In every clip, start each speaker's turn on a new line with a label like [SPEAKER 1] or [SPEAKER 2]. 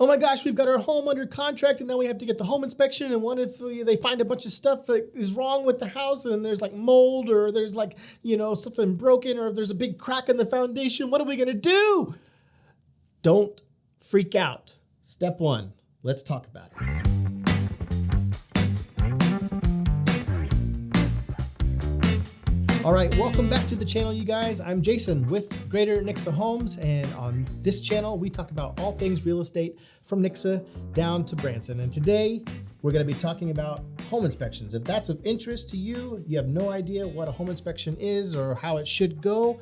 [SPEAKER 1] Oh my gosh, we've got our home under contract and now we have to get the home inspection. And what if they find a bunch of stuff that is wrong with the house and there's like mold or there's like, something broken or if there's a big crack in the foundation? What are we going to do? Don't freak out. Step one, let's talk about it. All right, welcome back to the channel, you guys. I'm Jason with Greater Nixa Homes, and on this channel, we talk about all things real estate from Nixa down to Branson. And today, we're gonna be talking about home inspections. If that's of interest to you, you have no idea what a home inspection is or how it should go,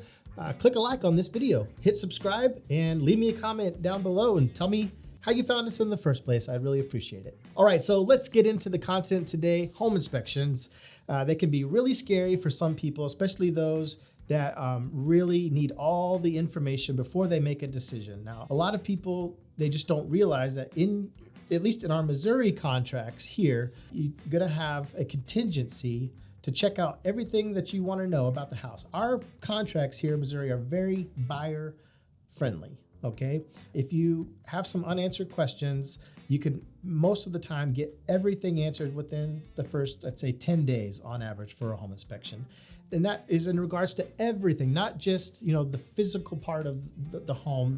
[SPEAKER 1] click a like on this video, hit subscribe, and leave me a comment down below and tell me how you found us in the first place. I'd really appreciate it. All right, so let's get into the content today. Home inspections. They can be really scary for some people, especially those that really need all the information before they make a decision. Now, a lot of people, they just don't realize that at least in our Missouri contracts here, you're gonna have a contingency to check out everything that you wanna know about the house. Our contracts here in Missouri are very buyer friendly, okay? If you have some unanswered questions, you can most of the time get everything answered within the first, let's say 10 days on average for a home inspection. And that is in regards to everything, not just the physical part of the home,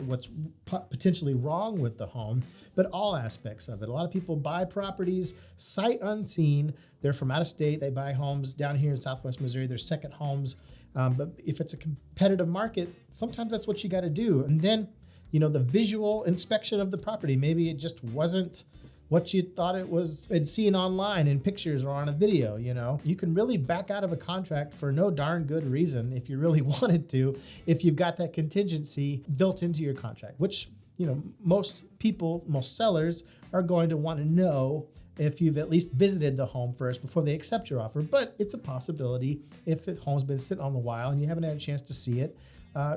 [SPEAKER 1] what's potentially wrong with the home, but all aspects of it. A lot of people buy properties sight unseen. They're from out of state. They buy homes down here in Southwest Missouri. They're second homes. But if it's a competitive market, sometimes that's what you got to do. And then the visual inspection of the property. Maybe it just wasn't what you thought it was, had seen online in pictures or on a video. You can really back out of a contract for no darn good reason if you really wanted to, if you've got that contingency built into your contract, which, most people, most sellers are going to want to know if you've at least visited the home first before they accept your offer. But it's a possibility if the home's been sitting on the while and you haven't had a chance to see it.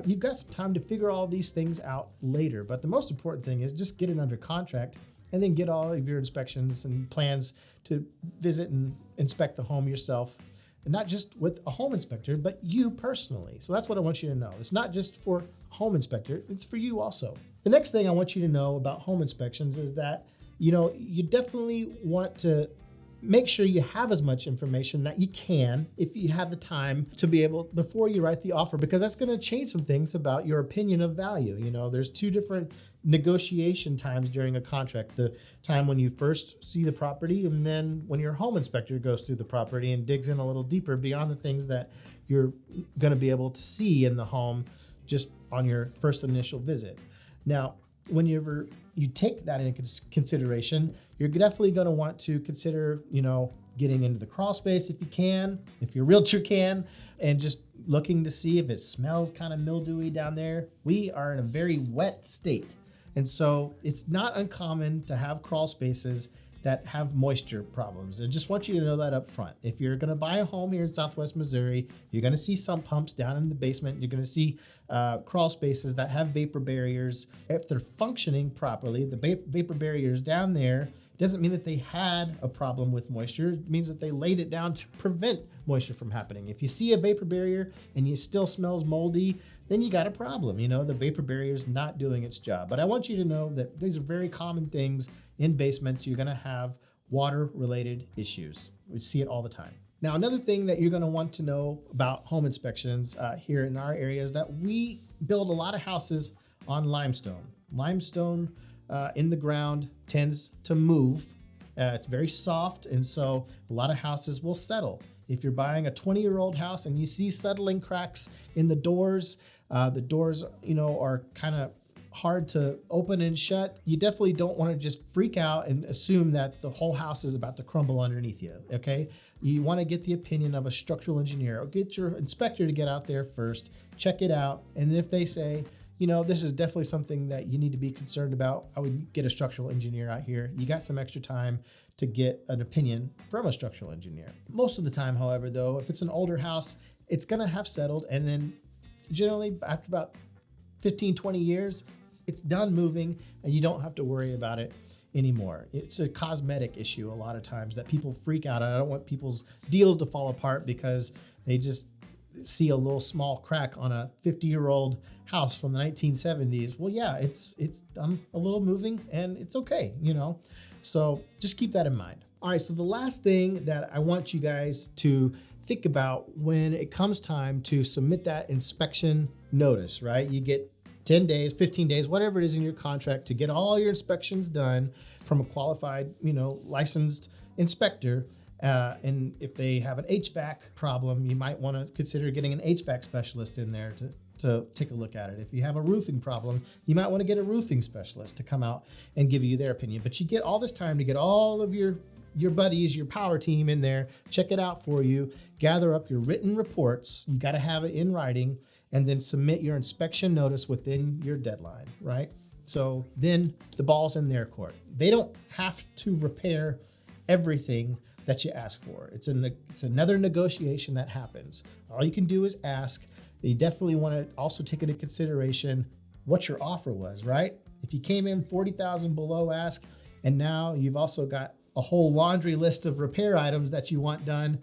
[SPEAKER 1] You've got some time to figure all these things out later. But the most important thing is just get it under contract and then get all of your inspections and plans to visit and inspect the home yourself. And not just with a home inspector, but you personally. So that's what I want you to know. It's not just for a home inspector, it's for you also. The next thing I want you to know about home inspections is that, you definitely want to make sure you have as much information that you can if you have the time to be able before you write the offer, because that's going to change some things about your opinion of value. There's two different negotiation times during a contract: the time when you first see the property, and then when your home inspector goes through the property and digs in a little deeper beyond the things that you're going to be able to see in the home just on your first initial visit. Now, whenever you take that into consideration, you're definitely going to want to consider, getting into the crawl space if you can, if your realtor can, and just looking to see if it smells kind of mildewy down there. We are in a very wet state. And so it's not uncommon to have crawl spaces that have moisture problems. I just want you to know that up front. If you're gonna buy a home here in Southwest Missouri, you're gonna see sump pumps down in the basement. You're gonna see crawl spaces that have vapor barriers. If they're functioning properly, the vapor barriers down there doesn't mean that they had a problem with moisture. It means that they laid it down to prevent moisture from happening. If you see a vapor barrier and it still smells moldy, then you got a problem. The vapor barrier is not doing its job. But I want you to know that these are very common things in basements. You're gonna have water-related issues. We see it all the time. Now, another thing that you're gonna want to know about home inspections here in our area is that we build a lot of houses on limestone. Limestone in the ground tends to move. It's very soft, and so a lot of houses will settle. If you're buying a 20-year-old house and you see settling cracks in the doors are kind of hard to open and shut, you definitely don't want to just freak out and assume that the whole house is about to crumble underneath you, okay? You want to get the opinion of a structural engineer or get your inspector to get out there first, check it out, and if they say, this is definitely something that you need to be concerned about, I would get a structural engineer out here. You got some extra time to get an opinion from a structural engineer. Most of the time, however, though, if it's an older house, it's gonna have settled, and then generally after about 15, 20 years, it's done moving and you don't have to worry about it anymore. It's a cosmetic issue a lot of times that people freak out. I don't want people's deals to fall apart because they just see a little small crack on a 50-year-old house from the 1970s. Well, yeah, it's done a little moving and it's okay, So just keep that in mind. All right, so the last thing that I want you guys to think about when it comes time to submit that inspection notice, right? You get 10 days, 15 days, whatever it is in your contract to get all your inspections done from a qualified, licensed inspector. And if they have an HVAC problem, you might want to consider getting an HVAC specialist in there to take a look at it. If you have a roofing problem, you might want to get a roofing specialist to come out and give you their opinion. But you get all this time to get all of your buddies, your power team in there, check it out for you, gather up your written reports. You got to have it in writing, and then submit your inspection notice within your deadline, right? So then the ball's in their court. They don't have to repair everything that you ask for. It's another negotiation that happens. All you can do is ask. You definitely want to also take into consideration what your offer was, right? If you came in 40,000 below ask, and now you've also got a whole laundry list of repair items that you want done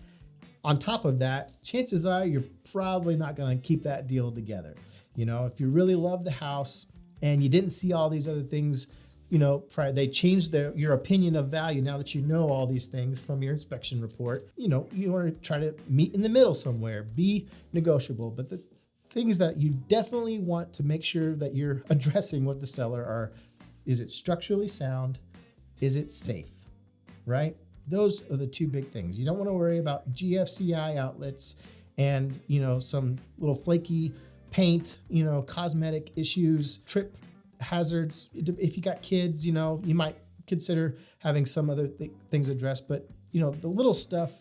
[SPEAKER 1] on top of that, chances are you're probably not going to keep that deal together. If you really love the house and you didn't see all these other things, they changed your opinion of value now that you know all these things from your inspection report. You want to try to meet in the middle somewhere, be negotiable. But the things that you definitely want to make sure that you're addressing with the seller are, is it structurally sound? Is it safe, right? Those are the two big things. You don't want to worry about GFCI outlets and, some little flaky paint, cosmetic issues, trip hazards. If you got kids, you might consider having some other things addressed. But, the little stuff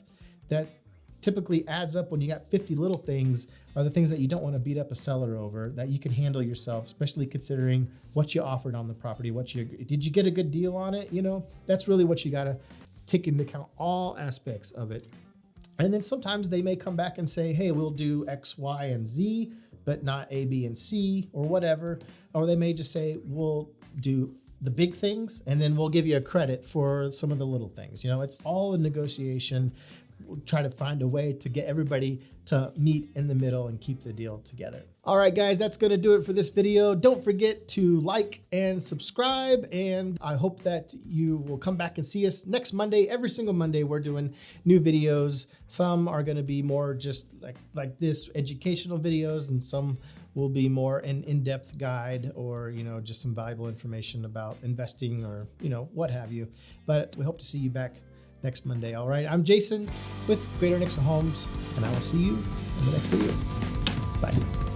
[SPEAKER 1] that typically adds up when you got 50 little things are the things that you don't want to beat up a seller over, that you can handle yourself, especially considering what you offered on the property. Did you get a good deal on it? That's really what you got to take into account, all aspects of it. And then sometimes they may come back and say, hey, we'll do X, Y, and Z, but not A, B, and C or whatever. Or they may just say, we'll do the big things and then we'll give you a credit for some of the little things. It's all a negotiation. We'll try to find a way to get everybody to meet in the middle and keep the deal together. All right, guys, that's going to do it for this video. Don't forget to like and subscribe. And I hope that you will come back and see us next Monday. Every single Monday, we're doing new videos. Some are going to be more just like this, educational videos, and some will be more an in-depth guide or, just some valuable information about investing or, what have you. But we hope to see you back next Monday. All right, I'm Jason with Greater Nixon Homes, and I will see you in the next video. Bye.